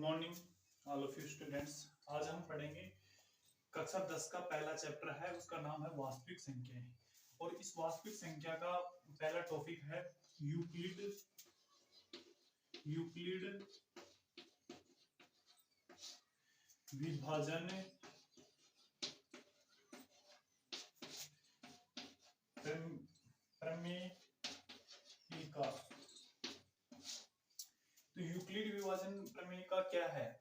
Morning all of you students. आज हम पढ़ेंगे कक्षा 10 का पहला चैप्टर है, उसका नाम है वास्तविक संख्याएं। और इस वास्तविक संख्या का पहला टॉपिक है यूक्लिड विभाजन प्रमेयिका। तो यूक्लिड विभाजन प्रमेयिका क्या है,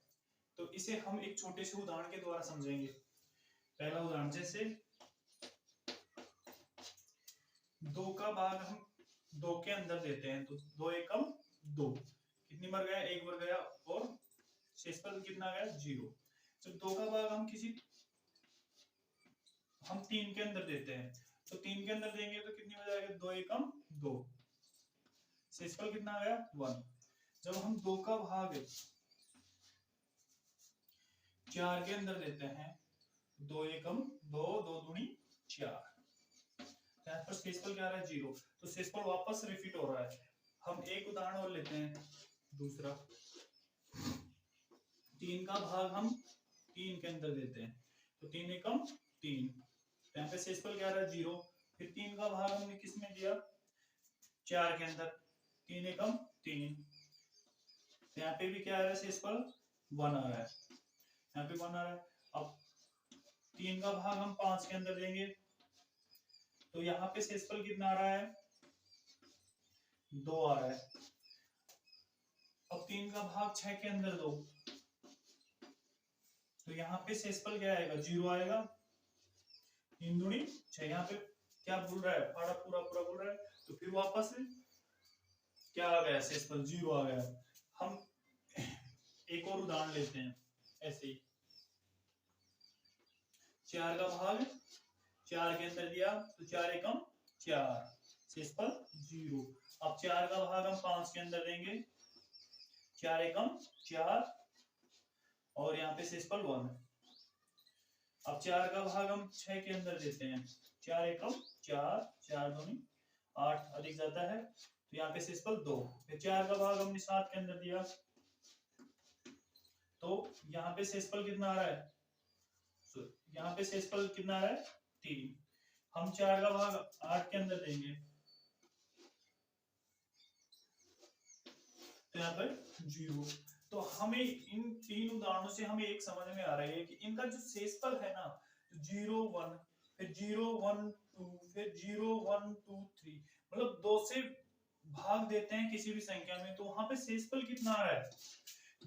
तो इसे हम एक छोटे से उदाहरण के द्वारा समझेंगे। पहला उदाहरण, जैसे 2 का भाग हम 2 के अंदर देते हैं, तो 2 एकम 2 कितनी बार गया, 1 बार गया, और शेषफल कितना गया, 0। जब 2 का भाग हम 3 के अंदर देते हैं, तो 3 के अंदर देंगे तो कितनी बार जाएगा, 2 एकम 2, शेषफल कितना गया, 1। जब हम 2 का भाग 4 के अंदर देते हैं, 2 एकम 2, 2 दूनी 4, यहाँ पर शेषफल क्या आ रहा है, 0। तो शेषफल वापस रिपीट हो रहा है। हम एक उदाहरण और लेते हैं, दूसरा 3 का भाग हम 3 के अंदर देते हैं, तो 3 एकम 3, यहाँ पे शेषफल क्या आ रहा है, 0। फिर 3 का भाग हमने किस में दिया, 4 के अंदर, 3 एकम 3, यहाँ पे भी क्या आ रहा है, शेषफल 1 आ रहा है, यहाँ पे 1 आ रहा है। अब 3 का भाग हम 5 के अंदर देंगे, तो यहाँ पे शेषफल कितना आ रहा है, 2 आ रहा है। अब 3 का भाग 6 के अंदर दो, तो यहाँ पे शेषफल क्या आएगा, 0 आएगा। 3 दूनी 6, यहाँ पे क्या बोल रहा है, फाड़ा पूरा पूरा बोल रहा है, तो फिर वापस क्या आ गया, शेषफल 0 आ गया। हम एक और उदाहरण लेते हैं, ऐसे ही 4 का भाग 4 के अंदर दिया, तो 4 एकम 4, शेषफल 0। अब 4 का भाग हम 5 के अंदर देंगे, 4 एकम 4, और यहाँ पे शेषफल 1। अब 4 का भाग हम 6 के अंदर देते हैं, 4 एकम 4, 4 दूनी 8, अधिक जाता है, तो यहाँ पे शेषफल 2। फिर 4 का भाग हमने 7 के अंदर दिया, तो यहाँ पे शेषफल कितना आ रहा है, यहाँ पे शेषफल कितना आ रहा है, 3। हम 4 का भाग 8 के अंदर देंगे, तो यहाँ पर 0। तो हमें इन 3 उदाहरणों से हमें एक समझ में आ रहा है कि इनका जो शेषफल है ना, 0 1, फिर 0 1 2, फिर 0 1 2 3, मतलब 2 से भाग देते हैं किसी भी संख्या में, तो वहां पे शेषफल कितना आ रहा है,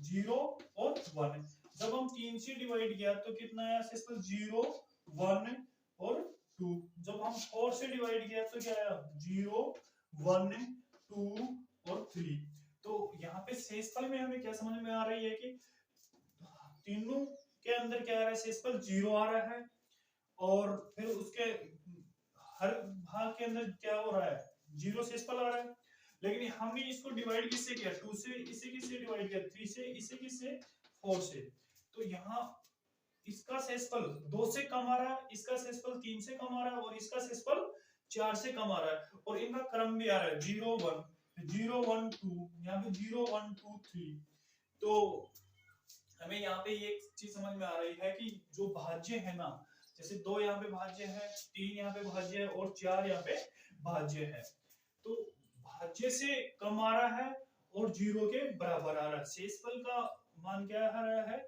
0 और 1। जब हम 3 से डिवाइड किया तो कितना आया शेषफल, 0 1 और 2। जब हम 4 से डिवाइड किया तो क्या आया, 0 1 2 और 3। तो यहाँ पे शेषफल में हमें क्या समझ में आ रही है कि तीनों के अंदर क्या आ रहा है, शेषफल 0 आ रहा है, और फिर उसके हर भाग के अंदर क्या हो रहा है, 0 शेषफल आ रहा है। लेकिन हमने इसको डिवाइड किससे किया, 2 से, इसे किससे डिवाइड किया, 3 से, इसे किससे, 4 से। तो यहाँ इसका शेषफल 2 से कम आ रहा है, इसका शेषफल 3 से कम आ रहा है, और इसका शेषफल 4 से कम आ रहा है, और इनका क्रम भी आ रहा है 0 1 0 1 2, यहाँ पे 0 1 2 3। तो हमें यहाँ पे ये चीज समझ में आ रही है कि जो भाज्य है ना, जैसे 2 यहाँ पे भाज्य है, 3 यहाँ पे भाज्य है, और 4 यहाँ पे भाज्य है, तो भाज्य से कम आ रहा है और 0 के बराबर आ रहा है। शेषफल का मान क्या आ रहा है,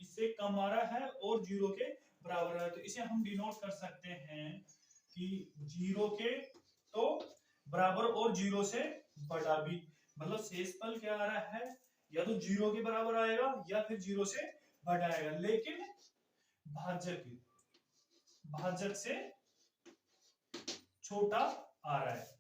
इससे कम आ रहा है और 0 के बराबर आ रहा है। तो इसे हम डिनोट कर सकते हैं कि 0 के तो बराबर और 0 से बड़ा भी, मतलब शेषफल क्या आ रहा है, या तो 0 के बराबर आएगा या फिर 0 से बड़ा आएगा, लेकिन भाजक से छोटा आ रहा है।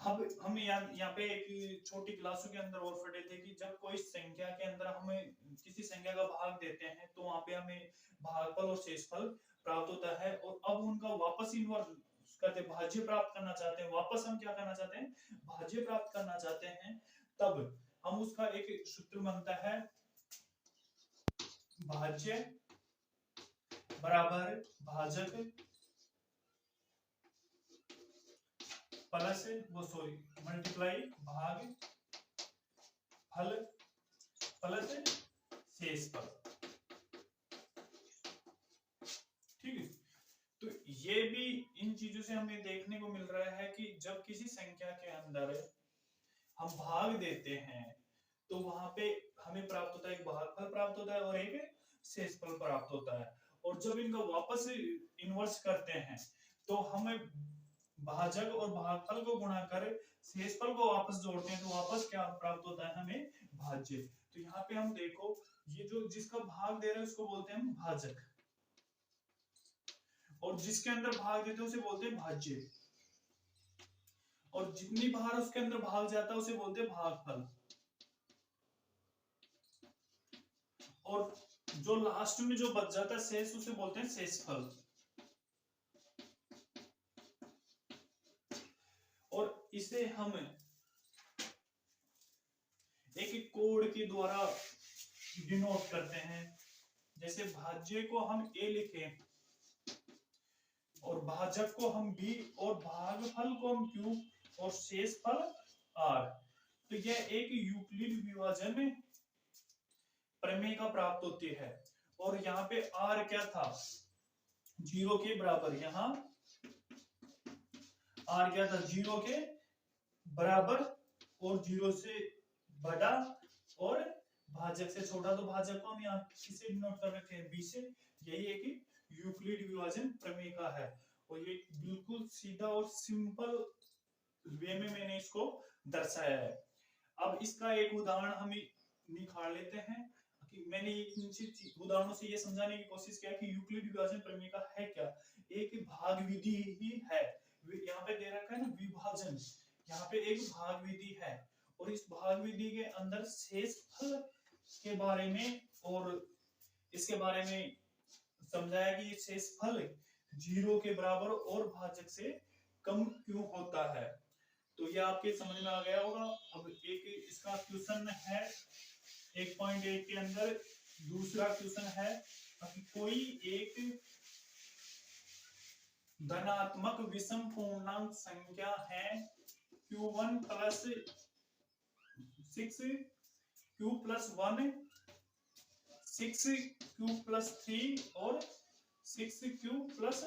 अब हम यहाँ पे एक छोटी क्लासों के अंदर और पढ़े थे कि जब कोई संख्या के अंदर हमें किसी संख्या का भाग देते हैं, तो वहां पे हमें भागफल और शेषफल प्राप्त होता है, और अब उनका वापस इन्वर्स करते, भाज्य प्राप्त करना चाहते हैं, वापस हम क्या करना चाहते हैं, भाज्य प्राप्त करना चाहते हैं, तब हम उसका एक सूत्र बनता है, भाज्य बराबर भाजक प्लस वो सॉरी मल्टीप्लाई भाग फल प्लस शेषफल। ठीक है, तो ये भी इन चीजों से हमें देखने को मिल रहा है कि जब किसी संख्या के अंदर हम भाग देते हैं तो वहां पे हमें प्राप्त होता है, एक भागफल प्राप्त होता है और एक शेषफल प्राप्त होता है। और जब इनका वापस इन्वर्स करते हैं तो हमें भाजक और भागफल को गुणा कर शेषफल को वापस जोड़ते हैं तो वापस क्या प्राप्त होता है, हमें भाज्य। तो यहाँ पे हम देखो, ये जो जिसका भाग दे रहे हैं उसको बोलते हैं हम भाजक, और जिसके अंदर भाग देते हैं उसे बोलते हैं भाज्य, और जितनी बार उसके अंदर भाग जाता है उसे बोलते हैं भागफल, और जो लास्ट में जो बच जाता है शेष उसे बोलते हैं शेषफल। और इसे हम एक कोड के द्वारा डिनोट करते हैं। जैसे भाज्य को हम ए लिखें और भाजक को हम बी और भागफल को हम क्यू और शेषफल आर। तो यह एक यूक्लिड विभाजन प्रमेय का प्राप्त होती है। और यहाँ पे आर क्या था, 0 के बराबर। यहाँ आर क्या था, 0 के बराबर और 0 से बड़ा और भाजक से छोटा। तो भाजक को हम यहाँ किसे डिनोट कर रखे हैं, बी से। यही है कि यूक्लिड विभाजन प्रमेय का है, और ये बिल्कुल सीधा और सिंपल वे में मैंने इसको दर्शाया है। अब इसका एक उदाहरण हम निकाल लेते हैं। कि मैंने इन उदाहरणों से ये समझाने की कोशिश किया कि यूक्लिड विभाजन प्रमेय का है क्या, एक भाग विधि ही है। यहाँ पे दे रखा है ना विभाजन, यहाँ पे एक भाग विधि है, और इस भाग विधि के अंदर शेषफल के बारे में और इसके बारे में समझाया कि शेषफल 0 के बराबर और भाजक से कम क्यों होता है। तो ये आपके समझ में आ गया होगा। अब एक इसका क्वेश्चन है 1.1 के अंदर, दूसरा क्वेश्चन है कि कोई एक धनात्मक विषम पूर्णांक संख्या है q1 plus 6 q plus 1 6 q plus 3 और 6 q प्लस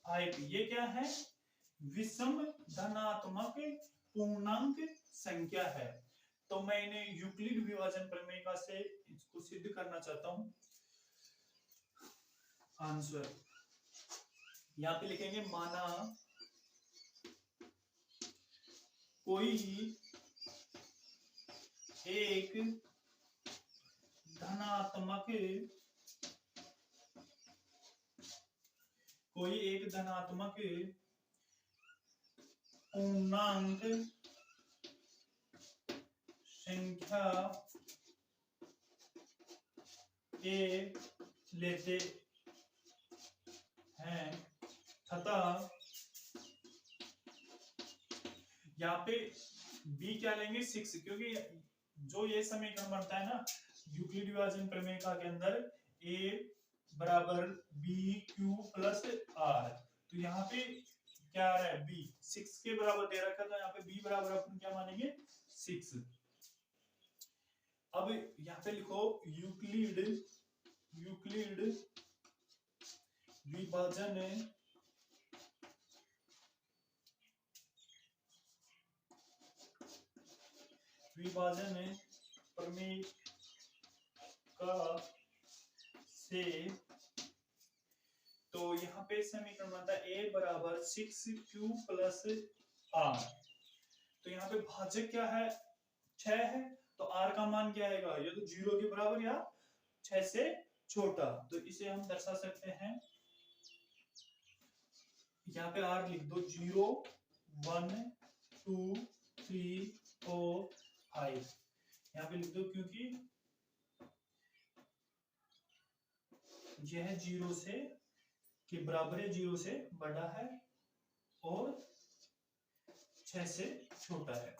5। ये क्या है, विषम धनात्मक पूर्णांक संख्या है। तो मैं इन्हें यूक्लिड विभाजन प्रमेय का से इसको सिद्ध करना चाहता हूं। आंसर यहां पे लिखेंगे, माना कोई एक धनात्मक पूर्णांक संख्या ए लेते हैं तथा यहाँ पे बी क्या लेंगे, 6, क्योंकि जो ये समीकरण बनता है ना यूक्लिड विभाजन प्रमेय का के अंदर ए बराबर बी क्यू प्लस आर। तो यहाँ पे क्या आ रहा है, बी 6 के बराबर दे रखा था, यहाँ पे बी बराबर अपन क्या मानेंगे, 6। अब यहाँ पे लिखो यूक्लिड विभाजन प्रमेय का से। तो यहाँ पे समीकरण बनता है a बराबर 6q प्लस r। तो यहाँ पे भाजक क्या है, 6 है, तो r का मान क्या आएगा, ये तो 0 के बराबर या 6 से छोटा। तो इसे हम दर्शा सकते हैं, यहाँ पे r लिख दो, 0 1 2 3 4 5 यहाँ पे लिख दो, क्योंकि यह 0 से के बराबर है, 0 से बड़ा है और 6 से छोटा है।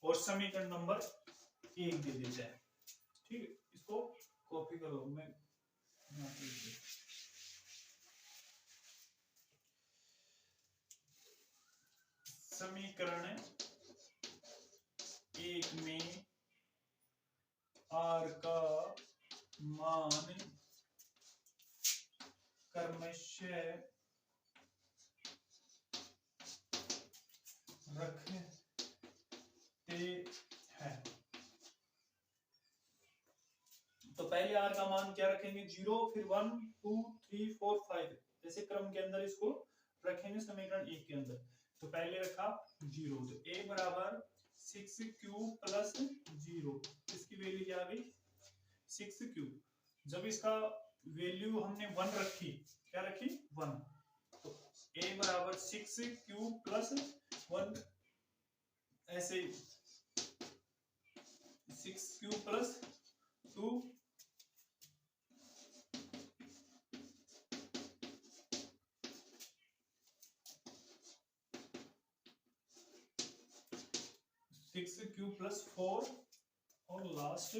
और समीकरण नंबर 1 दे देते हैं। ठीक है, इसको कॉपी करो, मैं समीकरण 1 में आर का मान क्रमशः रखते हैं। तो पहले आर का मान क्या रखेंगे 0, फिर 1 2 3 4 5 जैसे क्रम के अंदर इसको रखेंगे समीकरण 1 के अंदर। तो पहले रखा 0, तो a बराबर 6q प्लस 0, इसकी वैल्यू क्या आ गई 6q। जब इसका वैल्यू हमने 1 रखी, क्या रखी 1, तो a बराबर 6q प्लस 1, ऐसे 6q प्लस 2 6q प्लस 4 और लास्ट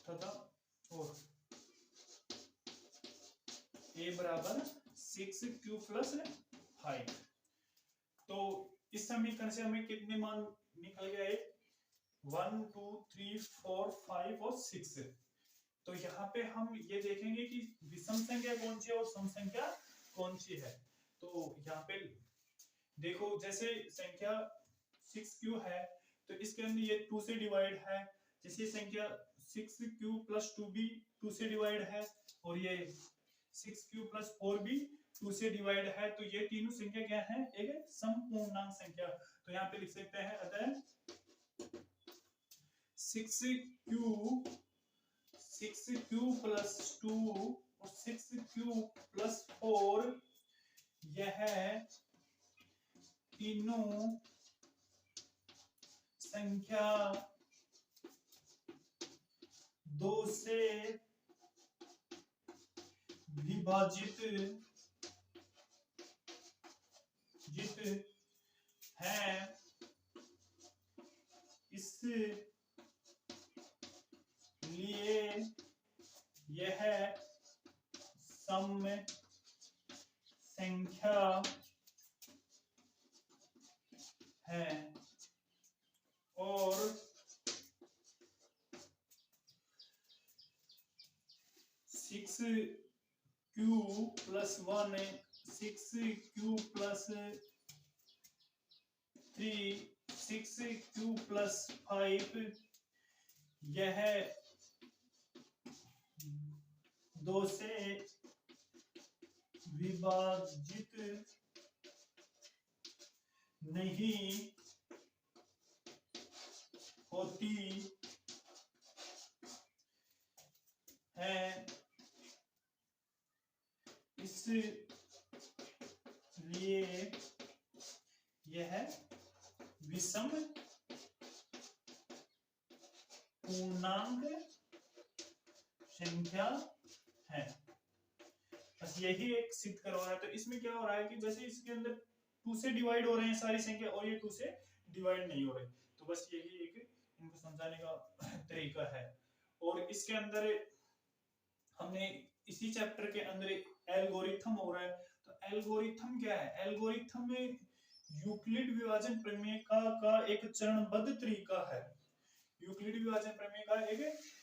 तथा 4, a बराबर 6q प्लस 5। तो इस समीकरण से हमें कितने मान निकल गए 1 2 3 4 5 और 6। तो यहाँ पे हम ये देखेंगे कि विषम संख्या कौन सी है और सम संख्या कौन सी है। तो यहाँ पे देखो, जैसे संख्या 6q है तो इसके अंदर ये 2 से डिवाइड है, जैसे संख्या 6q प्लस 2 भी 2 से डिवाइड है, और ये 6q प्लस 4 भी 2 से डिवाइड है। तो ये तीनों संख्या क्या है, एक समपूर्णांक संख्या। तो यहाँ पे लिख सकते हैं अतः 6q प्लस 2 और 6q प्लस 4 यह तीनों संख्या 2 से विभाजित है, इसलिए यह सम संख्या है। और 6q plus 1 6q plus 3 6q plus 5 यह 2 से विभाजित नहीं होती है, इसलिए यह विषम पूर्णांक संख्या है। बस यही एक सिद्ध करवाना है। तो इसमें क्या हो रहा है कि जैसे इसके अंदर 2 से डिवाइड हो रहे हैं सारी संख्या और ये 2 से डिवाइड नहीं हो रहे, तो बस यही एक इनको समझाने का तरीका है। और इसके अंदर हमने इसी चैप्टर के अंदर एल्गोरिथम हो रहा है। तो एल्गोरिथम क्या है, एल्गोरिथम में यूक्लिड विभाजन प्रमेय का एक चरणबद्ध तरीका है। यूक्लिड विभाजन प्रमेय का एक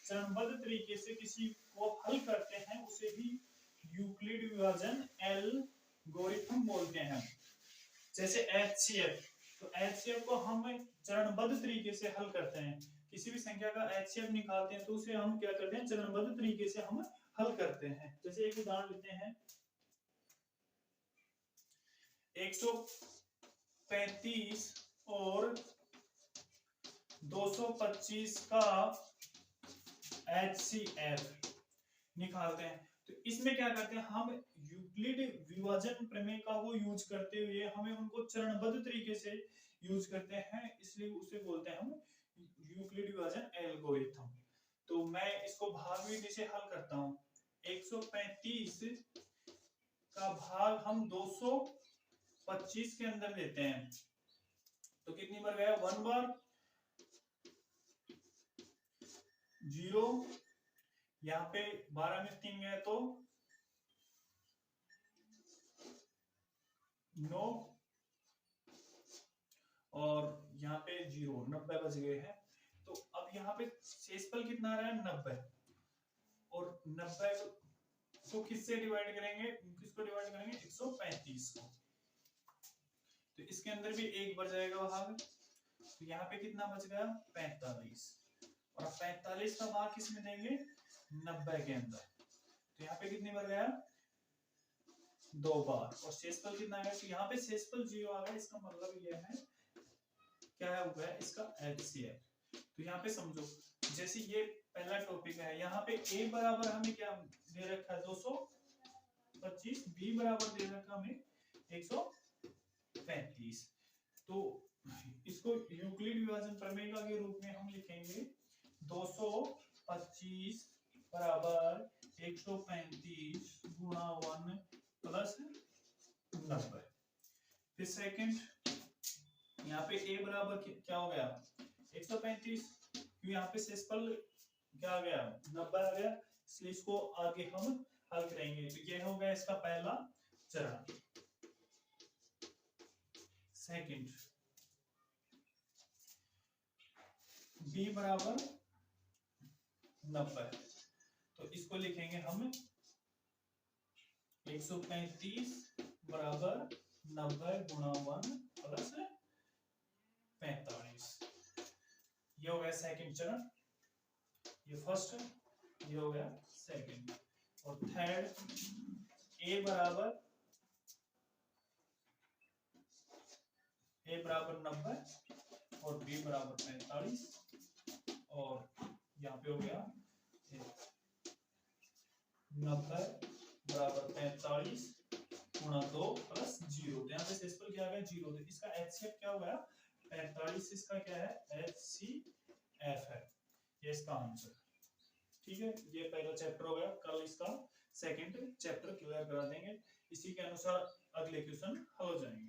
चरणबद्ध तरीके से किसी को हल करते हैं, उसे ही यूक्लिड विभाजन एल्गोरिथम बोलते हैं। जैसे HCF, तो HCF को हम चरणबद्ध तरीके से हल करते हैं। किसी भी संख्या का HCF निकालते हैं तो उसे हम क्या करते हैं, चरणबद्ध तरीके से हम हल करते हैं। जैसे एक उदाहरण लेते हैं, 135 और 225 का HCF निकालते हैं। तो इसमें क्या करते हैं, हम यूक्लिड विभाजन प्रमेय का वो यूज करते हुए हमें उनको चरणबद्ध तरीके से यूज करते हैं, इसलिए उसे बोलते हैं हम यूक्लिड विभाजन एल्गोरिथम। तो मैं इसको भाग विधि से हल करता हूं। 135 का भाग हम 225 के अंदर लेते हैं, तो कितनी बार गया, 1 बार, 0, यहाँ पे 12 में 3 गया तो 9, और यहाँ पे जीरो, 90 बच गए हैं। तो अब यहाँ पे शेषफल कितना आ रहा है 90, और 90 को किससे डिवाइड करेंगे, किसको डिवाइड करेंगे 135 को, तो इसके अंदर भी एक बढ़ जाएगा भाग, तो यहाँ पे कितना बच गया 45, और 45 का भाग किसमें देंगे 90 के अंदर, तो यहाँ पे कितनी बार गया 2 बार, और शेषफल कितना है, तो यहाँ पे शेषफल 0 आ गया, इसका मतलब ये है क्या है, हो गया इसका एचसीएफ। तो यहाँ पे समझो, जैसे ये पहला टॉपिक है, यहाँ पे a बराबर हमें क्या दे रखा है 225, b बराबर दे रखा है हमें 135, तो इसको यूक्लिड विभाजन प्रमेय के रूप में हम लिखेंगे 225 बराबर 135 गुणा 1 प्लस 90। फिर सेकंड, यहाँ पे a बराबर क्या हो गया 135, क्यों यहाँ पे शेषफल क्या आ गया 90 आ गया, इसलिए इसको आगे हम हल करेंगे, तो ये हो गया इसका पहला चरण। सेकंड, b बराबर 90, तो इसको लिखेंगे हम 135 बराबर 90 गुणा 1 प्लस 45, ये हो गया सेकंड चरण, ये फर्स्ट, ये हो गया सेकंड। और थर्ड, a बराबर 90 और b बराबर 45, और यहाँ पे हो गया 90 बराबर 45 गुणा 2 प्लस 0, यहाँ पे शेषफल क्या आ गया 0, तो इसका एचसीएफ क्या हो गया 45, इसका क्या है एचसीएफ है, ये इसका आंसर। ठीक है, ये पहला चैप्टर हो गया, कल इसका सेकंड चैप्टर क्लियर करा देंगे, इसी के अनुसार अगले क्वेश्चन हो जाएंगे।